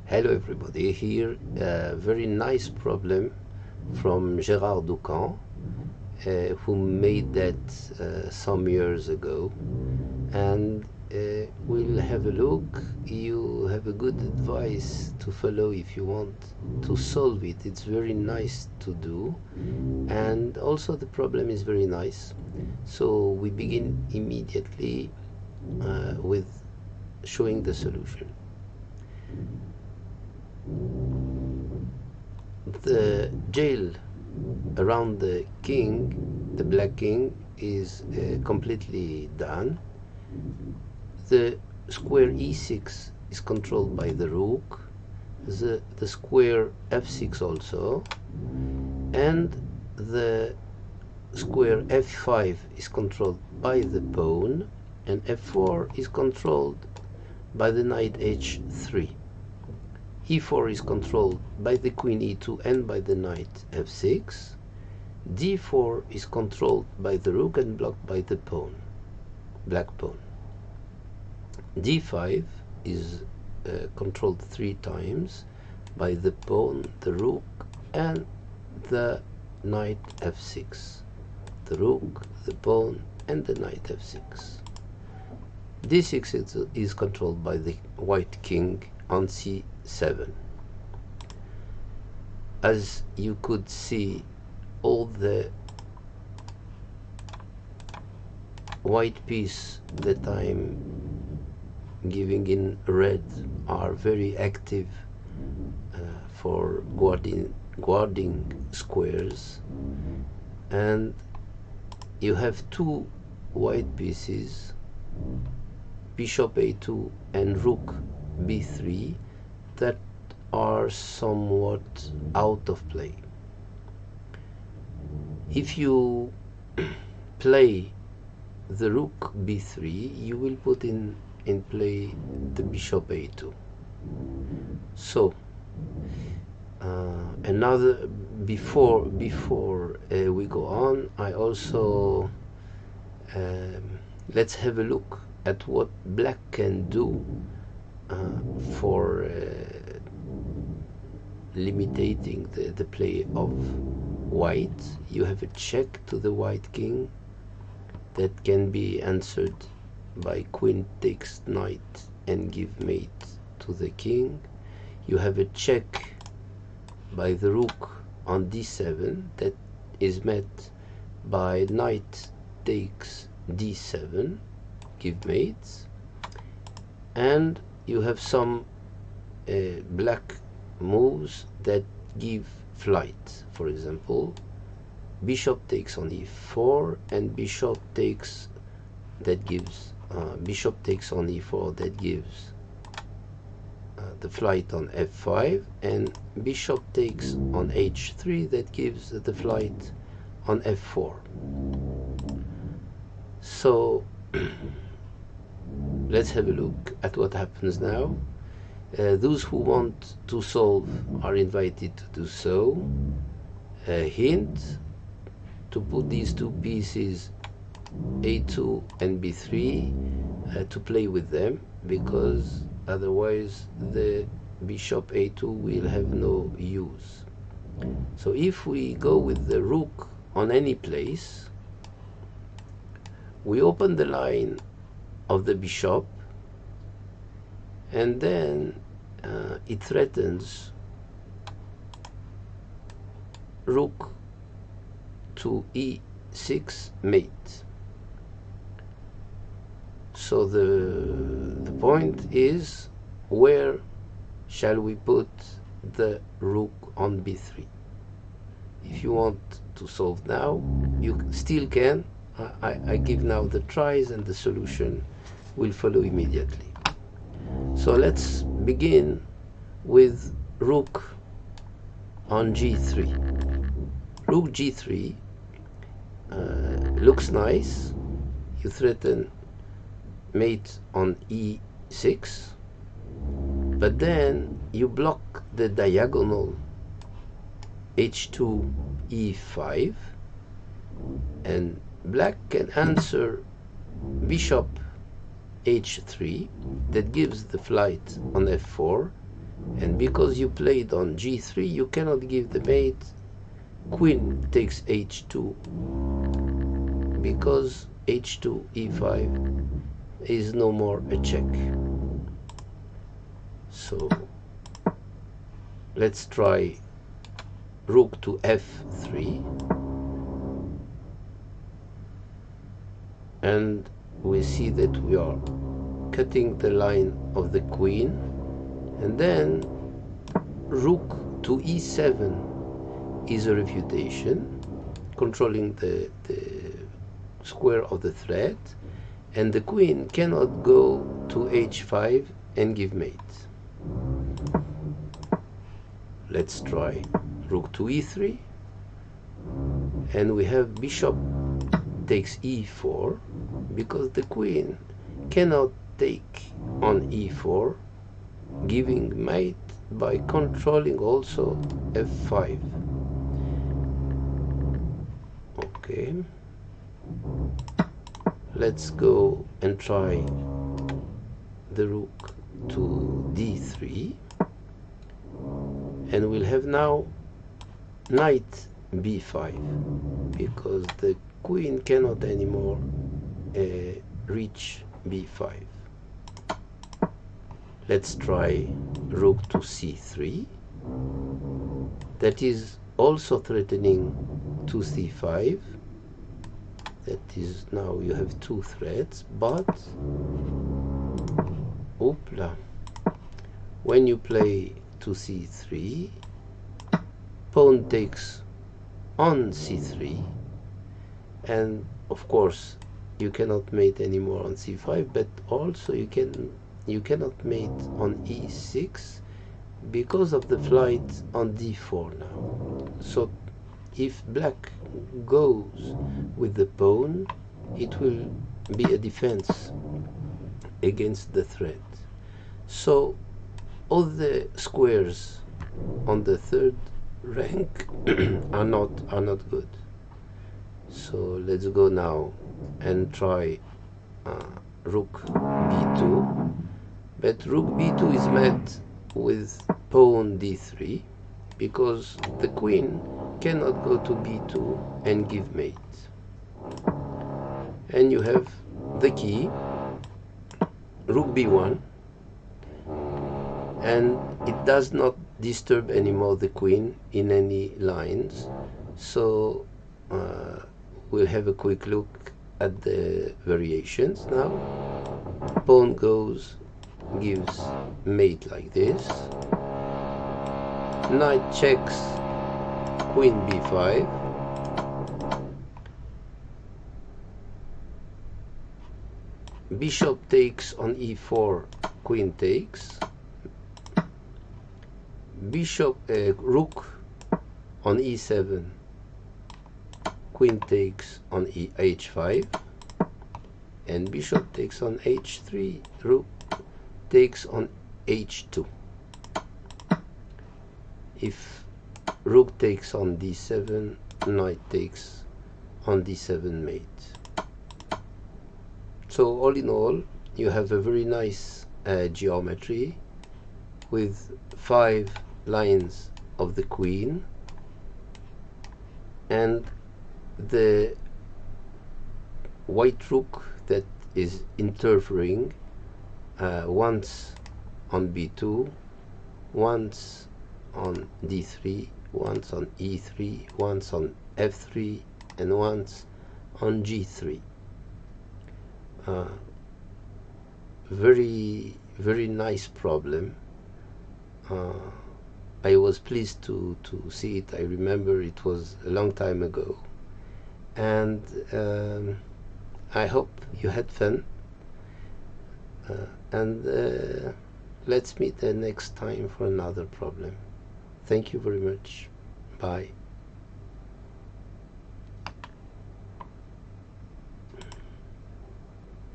Hello everybody, here a very nice problem from Gérard Doucan, who made that some years ago, and we'll have a look. You have a good advice to follow if you want to solve it. It's very nice to do, and also the problem is very nice. So we begin immediately with showing the solution. The jail around the king, the black king, is completely done. The square e6 is controlled by the rook, the square f6 also, and the square f5 is controlled by the pawn, and f4 is controlled by the knight h3. e4 is controlled by the queen e2 and by the knight f6. d4 is controlled by the rook and blocked by the pawn, black pawn. d5 is controlled 3 times by the pawn, the rook, and the knight f6. The rook, the pawn, and the knight f6. d6 is controlled by the white king on c7. As you could see, all the white piece that I'm giving in red are very active for guarding squares, and you have 2 white pieces, bishop a2 and rook b3, that are somewhat out of play. If you play the rook b3, you will put in play the bishop a2. So another before we go on, I also let's have a look at what black can do for limiting the play of white. You have a check to the white king that can be answered by queen takes knight and give mate to the king. You have a check by the rook on d7 that is met by knight takes d7, give mates, and you have some black moves that give flight. For example, bishop takes on e4, and bishop takes that gives bishop takes on e4, that gives the flight on f5, and bishop takes on h3, that gives the flight on f4. So let's have a look at what happens now. Those who want to solve are invited to do so. A hint: to put these 2 pieces a2 and b3 to play with them, because otherwise the bishop a2 will have no use. So if we go with the rook on any place, we open the line of the bishop, and then it threatens rook to e6 mate. So the point is, where shall we put the rook on b3? If you want to solve now, you still can. I give now the tries, and the solution will follow immediately. So let's begin with rook on g3. Rook g3 looks nice. You threaten mate on e6, but then you block the diagonal h2 e5, and black can answer bishop h3 that gives the flight on f4, And because you played on g3, you cannot give the mate. Queen takes h2, because h2 e5 is no more a check. So let's try rook to f3, and we see that we are cutting the line of the queen, and then rook to e7 is a refutation, controlling the square of the thread, and the queen cannot go to h5 and give mate. Let's try rook to e3, and we have bishop takes e4, because the queen cannot take on e4, giving mate by controlling also f5. Okay, let's go and try the rook to d3, and we'll have now knight b5, because the queen cannot anymore reach b5. Let's try rook to c3. That is also threatening to c5. That is, now you have two threats, but oopla, when you play to c3, pawn takes on c3, and of course you cannot mate anymore on c5, but also you cannot mate on e6 because of the flight on d4 now. So if black goes with the pawn, it will be a defense against the threat. So all the squares on the third rank are not good. So let's go now and try rook b2, but rook b2 is met with pawn d3, because the queen cannot go to b2 and give mate. And you have the key, rook b1, and it does not disturb anymore the queen in any lines. So we'll have a quick look at the variations now. Pawn goes, gives mate like this. Knight checks, queen b5. Bishop takes on e4, queen takes. Bishop, rook on e7, queen takes on h5, and bishop takes on h3, rook takes on h2. If rook takes on d7, knight takes on d7 mate. So all in all, you have a very nice geometry with 5 lines of the queen, and the white rook that is interfering once on b2, once on d3, once on e3, once on f3, and once on g3. Very nice problem. I was pleased to see it. I remember it was a long time ago, and I hope you had fun, and let's meet the next time for another problem. Thank you very much. Bye.